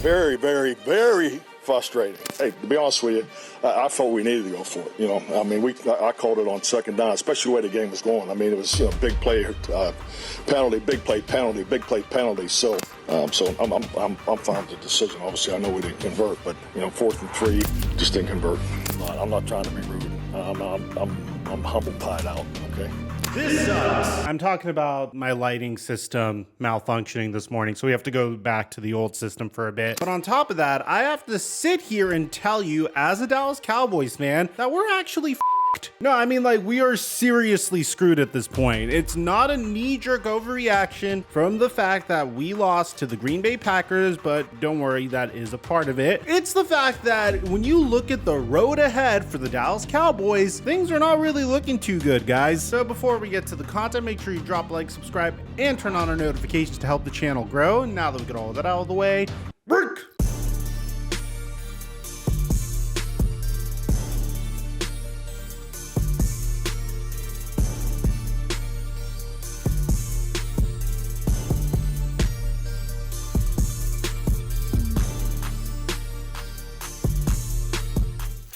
Very, very, very frustrating. Hey, to be honest with you, I felt we needed to go for it. I mean, I called it on second down, especially the way the game was going. I mean, it was big play, penalty, big play, penalty, big play, penalty. So I'm fine with the decision. Obviously, I know we didn't convert, but 4th and 3, just didn't convert. I'm not trying to be rude. I'm humble pied out. Okay. This sucks. I'm talking about my lighting system malfunctioning this morning, so we have to go back to the old system for a bit. But on top of that, I have to sit here and tell you, as a Dallas Cowboys fan, that we're actually f***ed. No, I mean, like, we are seriously screwed at this point. It's not a knee-jerk overreaction from the fact that we lost to the Green Bay Packers, but don't worry, that is a part of it. It's the fact that when you look at the road ahead for the Dallas Cowboys, things are not really looking too good, guys. So before we get to the content, make sure you drop a like, subscribe, and turn on our notifications to help the channel grow. And now that we get all of that out of the way, work!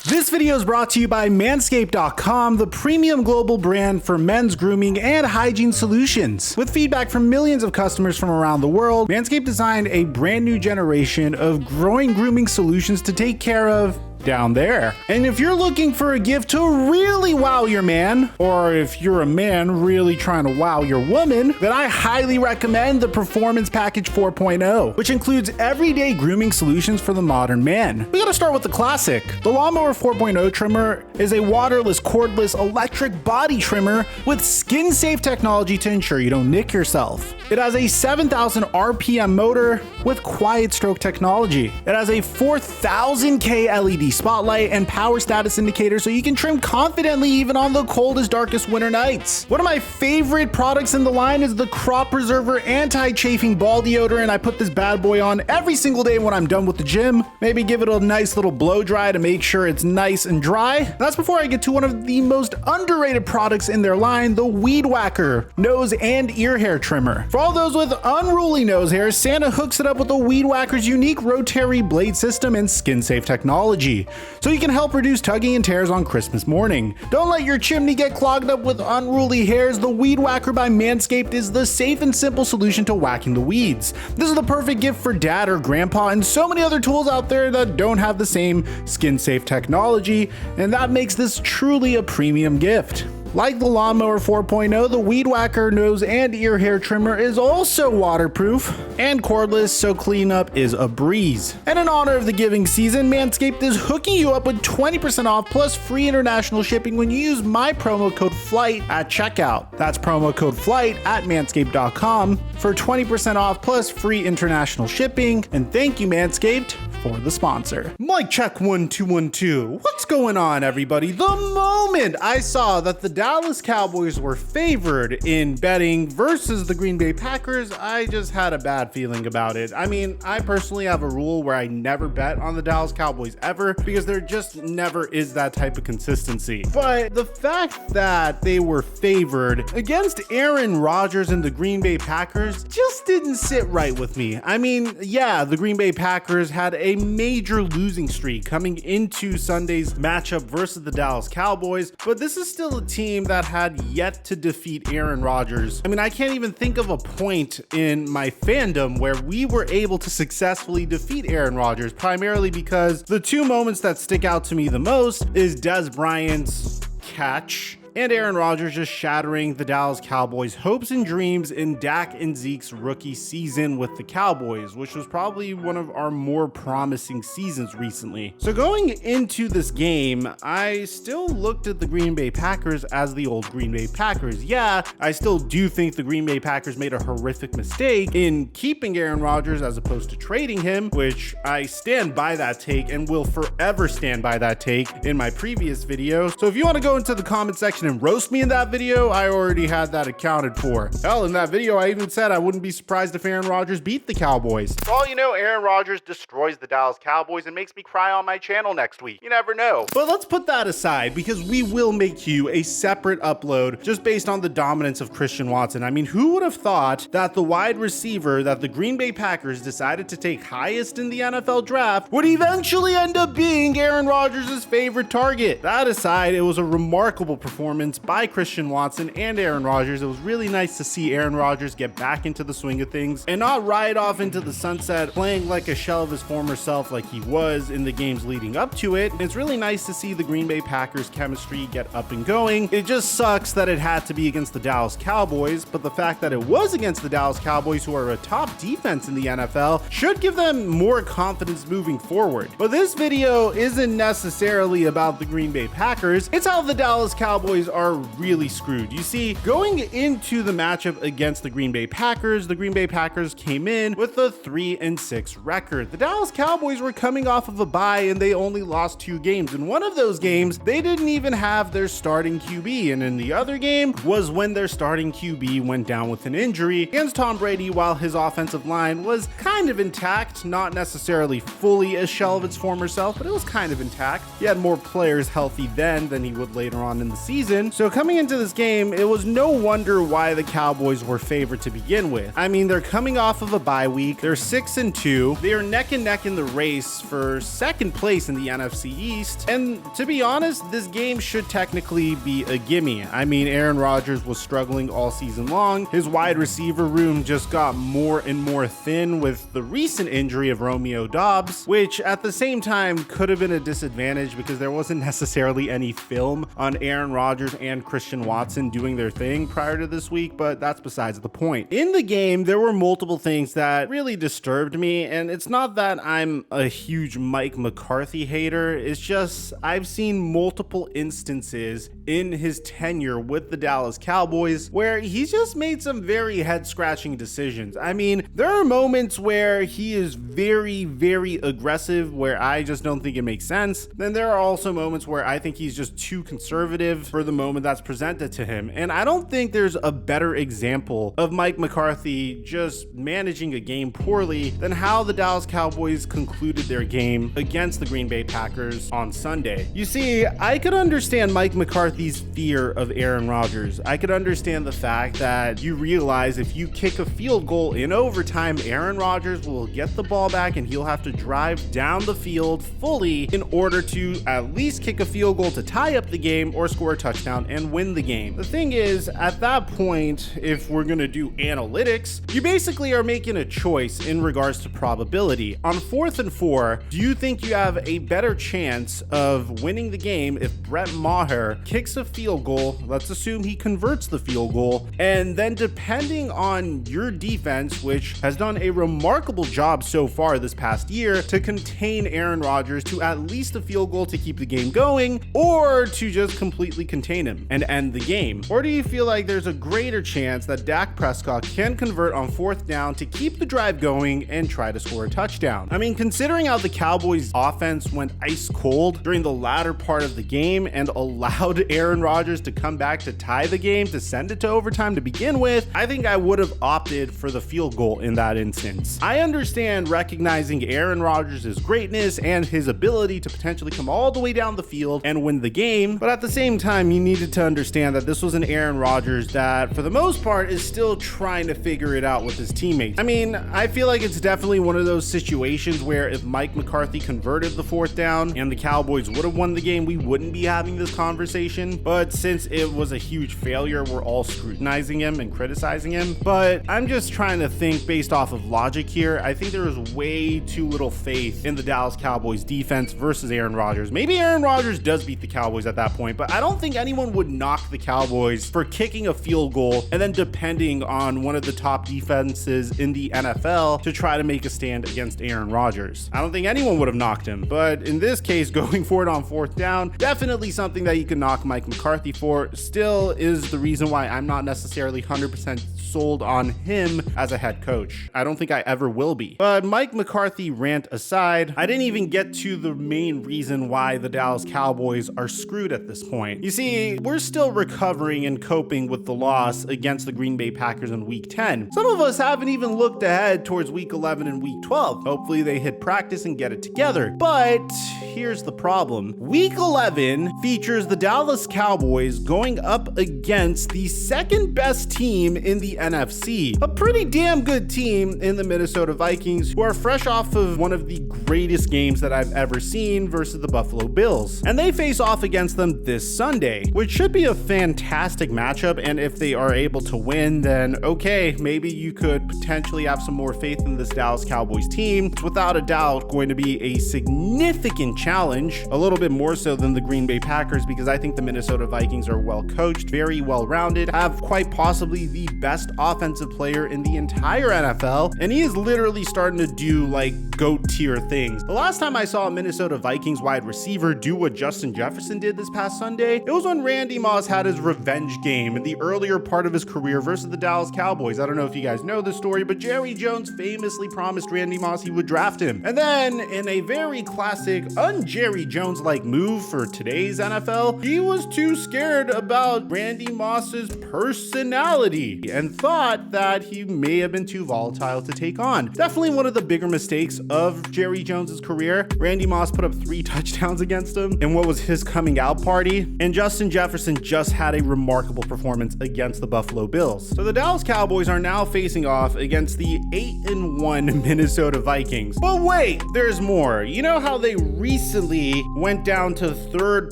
This video is brought to you by Manscaped.com, the premium global brand for men's grooming and hygiene solutions. With feedback from millions of customers from around the world, Manscaped designed a brand new generation of growing grooming solutions to take care of down there. And if you're looking for a gift to really wow your man, or if you're a man really trying to wow your woman, then I highly recommend the Performance Package 4.0, which includes everyday grooming solutions for the modern man. We gotta start with the classic. The Lawnmower 4.0 trimmer is a waterless, cordless, electric body trimmer with skin-safe technology to ensure you don't nick yourself. It has a 7,000 RPM motor with quiet stroke technology. It has a 4,000K LED spotlight and power status indicator so you can trim confidently even on the coldest, darkest winter nights. One of my favorite products in the line is the Crop Preserver Anti-Chafing Ball Deodorant. I put this bad boy on every single day when I'm done with the gym. Maybe give it a nice little blow dry to make sure it's nice and dry. That's before I get to one of the most underrated products in their line, the Weed Whacker Nose and Ear Hair Trimmer. For all those with unruly nose hairs, Santa hooks it up with the Weed Whacker's unique rotary blade system and skin-safe technology, so you can help reduce tugging and tears on Christmas morning. Don't let your chimney get clogged up with unruly hairs. The Weed Whacker by Manscaped is the safe and simple solution to whacking the weeds. This is the perfect gift for dad or grandpa and so many other tools out there that don't have the same skin-safe technology, and that makes this truly a premium gift. Like the Lawnmower 4.0, the Weed Whacker Nose and Ear Hair Trimmer is also waterproof and cordless, so cleanup is a breeze. And in honor of the giving season, Manscaped is hooking you up with 20% off plus free international shipping when you use my promo code FLIGHT at checkout. That's promo code FLIGHT at manscaped.com for 20% off plus free international shipping. And thank you, Manscaped, for the sponsor. Mic check 1 2 1 2. What's going on, everybody? The moment I saw that the Dallas Cowboys were favored in betting versus the Green Bay Packers, I just had a bad feeling about it. I mean, I personally have a rule where I never bet on the Dallas Cowboys ever because there just never is that type of consistency. But the fact that they were favored against Aaron Rodgers and the Green Bay Packers just didn't sit right with me. I mean, yeah, the Green Bay Packers had a major losing streak coming into Sunday's matchup versus the Dallas Cowboys, but this is still a team that had yet to defeat Aaron Rodgers. I mean, I can't even think of a point in my fandom where we were able to successfully defeat Aaron Rodgers, primarily because the two moments that stick out to me the most is Dez Bryant's catch and Aaron Rodgers just shattering the Dallas Cowboys' hopes and dreams in Dak and Zeke's rookie season with the Cowboys, which was probably one of our more promising seasons recently. So going into this game, I still looked at the Green Bay Packers as the old Green Bay Packers. Yeah, I still do think the Green Bay Packers made a horrific mistake in keeping Aaron Rodgers as opposed to trading him, which I stand by that take and will forever stand by that take in my previous video. So if you want to go into the comment section Watson and roast me in that video, I already had that accounted for. Hell, in that video, I even said I wouldn't be surprised if Aaron Rodgers beat the Cowboys. For all you know, Aaron Rodgers destroys the Dallas Cowboys and makes me cry on my channel next week. You never know. But let's put that aside, because we will make you a separate upload just based on the dominance of Christian Watson. I mean, who would have thought that the wide receiver that the Green Bay Packers decided to take highest in the NFL draft would eventually end up being Aaron Rodgers' favorite target? That aside, it was a remarkable performance by Christian Watson and Aaron Rodgers. It was really nice to see Aaron Rodgers get back into the swing of things and not ride off into the sunset playing like a shell of his former self like he was in the games leading up to it. It's really nice to see the Green Bay Packers chemistry get up and going. It just sucks that it had to be against the Dallas Cowboys, but the fact that it was against the Dallas Cowboys, who are a top defense in the NFL, should give them more confidence moving forward. But this video isn't necessarily about the Green Bay Packers. It's how the Dallas Cowboys are really screwed. You see, going into the matchup against the Green Bay Packers came in with a 3-6 record. The Dallas Cowboys were coming off of a bye and they only lost 2 games. In one of those games, they didn't even have their starting QB, and in the other game was when their starting QB went down with an injury against Tom Brady, while his offensive line was kind of intact, not necessarily fully a shell of its former self, but it was kind of intact. He had more players healthy then than he would later on in the season. So coming into this game, it was no wonder why the Cowboys were favored to begin with. I mean, they're coming off of a bye week. They're 6-2. They are neck and neck in the race for second place in the NFC East. And to be honest, this game should technically be a gimme. I mean, Aaron Rodgers was struggling all season long. His wide receiver room just got more and more thin with the recent injury of Romeo Doubs, which at the same time could have been a disadvantage because there wasn't necessarily any film on Aaron Rodgers and Christian Watson doing their thing prior to this week, but that's besides the point. In the game, there were multiple things that really disturbed me, and it's not that I'm a huge Mike McCarthy hater. It's just I've seen multiple instances in his tenure with the Dallas Cowboys where he's just made some very head-scratching decisions. I mean, there are moments where he is very, very aggressive where I just don't think it makes sense. Then there are also moments where I think he's just too conservative for the moment that's presented to him. And I don't think there's a better example of Mike McCarthy just managing a game poorly than how the Dallas Cowboys concluded their game against the Green Bay Packers on Sunday. You see, I could understand Mike McCarthy's fear of Aaron Rodgers. I could understand the fact that you realize if you kick a field goal in overtime, Aaron Rodgers will get the ball back and he'll have to drive down the field fully in order to at least kick a field goal to tie up the game or score a touchdown and win the game. The thing is, at that point, if we're going to do analytics, you basically are making a choice in regards to probability. On 4th and 4, do you think you have a better chance of winning the game if Brett Maher kicks a field goal, let's assume he converts the field goal, and then depending on your defense, which has done a remarkable job so far this past year to contain Aaron Rodgers to at least a field goal to keep the game going, or to just completely contain him and end the game? Or do you feel like there's a greater chance that Dak Prescott can convert on 4th down to keep the drive going and try to score a touchdown? I mean, considering how the Cowboys offense went ice cold during the latter part of the game and allowed Aaron Rodgers to come back to tie the game, to send it to overtime to begin with, I think I would have opted for the field goal in that instance. I understand recognizing Aaron Rodgers' greatness and his ability to potentially come all the way down the field and win the game, but at the same time, you needed to understand that this was an Aaron Rodgers that, for the most part, is still trying to figure it out with his teammates. I mean, I feel like it's definitely one of those situations where if Mike McCarthy converted the 4th down and the Cowboys would have won the game, we wouldn't be having this conversation. But since it was a huge failure, we're all scrutinizing him and criticizing him. But I'm just trying to think based off of logic here. I think there is way too little faith in the Dallas Cowboys defense versus Aaron Rodgers. Maybe Aaron Rodgers does beat the Cowboys at that point, but I don't think anyone would knock the Cowboys for kicking a field goal and then depending on one of the top defenses in the NFL to try to make a stand against Aaron Rodgers. I don't think anyone would have knocked him, but in this case, going for it on 4th down, definitely something that you can knock Mike McCarthy for. Still is the reason why I'm not necessarily 100% sold on him as a head coach. I don't think I ever will be. But Mike McCarthy rant aside, I didn't even get to the main reason why the Dallas Cowboys are screwed at this point. You see, me, we're still recovering and coping with the loss against the Green Bay Packers in Week 10. Some of us haven't even looked ahead towards Week 11 and Week 12. Hopefully they hit practice and get it together. But here's the problem. Week 11 features the Dallas Cowboys going up against the second best team in the NFC. A pretty damn good team in the Minnesota Vikings, who are fresh off of one of the greatest games that I've ever seen versus the Buffalo Bills. And they face off against them this Sunday, which should be a fantastic matchup. And if they are able to win, then okay, maybe you could potentially have some more faith in this Dallas Cowboys team. It's without a doubt going to be a significant challenge, a little bit more so than the Green Bay Packers, because I think the Minnesota Vikings are well coached, very well rounded, have quite possibly the best offensive player in the entire NFL, and he is literally starting to do like GOAT tier things. The last time I saw a Minnesota Vikings wide receiver do what Justin Jefferson did this past Sunday, it was when Randy Moss had his revenge game in the earlier part of his career versus the Dallas Cowboys. I don't know if you guys know this story, but Jerry Jones famously promised Randy Moss he would draft him. And then in a very classic un-Jerry Jones-like move for today's NFL, he was too scared about Randy Moss's personality and thought that he may have been too volatile to take on. Definitely one of the bigger mistakes of Jerry Jones's career. Randy Moss put up 3 touchdowns against him in what was his coming out party, and Justin Jefferson just had a remarkable performance against the Buffalo Bills. So the Dallas Cowboys are now facing off against the 8-1 Minnesota Vikings. But wait, there's more. You know how they recently went down to 3rd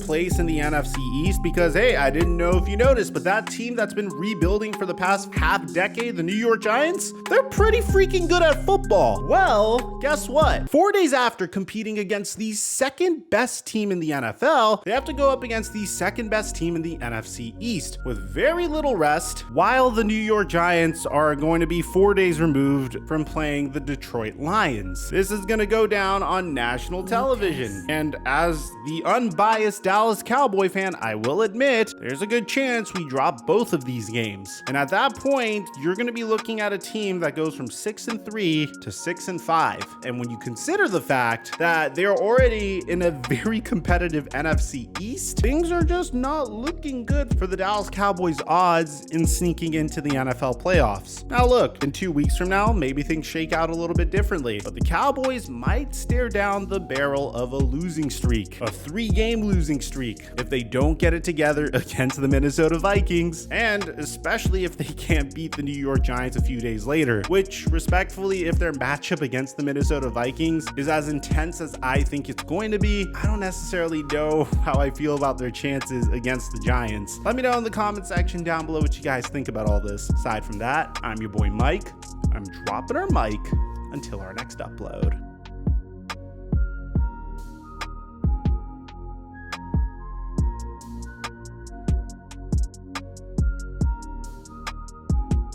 place in the NFC East? Because hey, I didn't know if you noticed, but that team that's been rebuilding for the past half decade, the New York Giants, they're pretty freaking good at football. Well, guess what? 4 days after competing against the second best team in the NFL, they have to go up against the second best team in the NFC East with very little rest, while the New York Giants are going to be 4 days removed from playing the Detroit Lions. This is going to go down on national television, and as the unbiased Dallas Cowboy fan, I will admit there's a good chance we drop both of these games. And at that point, you're going to be looking at a team that goes from 6-3 to 6-5. And when you consider the fact that they're already in a very competitive NFC East, things are just not looking good for the Dallas Cowboys' odds in sneaking into the NFL playoffs. Now look, in 2 weeks from now, maybe things shake out a little bit differently, but the Cowboys might stare down the barrel of a losing streak, a 3-game losing streak, if they don't get it together against the Minnesota Vikings, and especially if they can't beat the New York Giants a few days later, which respectfully, if their matchup against the Minnesota Vikings is as intense as I think it's going to be, I don't necessarily know how I feel about their chances against the Giants. Let me know in the comment section down below what you guys think about all this. Aside from that, I'm your boy Mike. I'm dropping our mic until our next upload.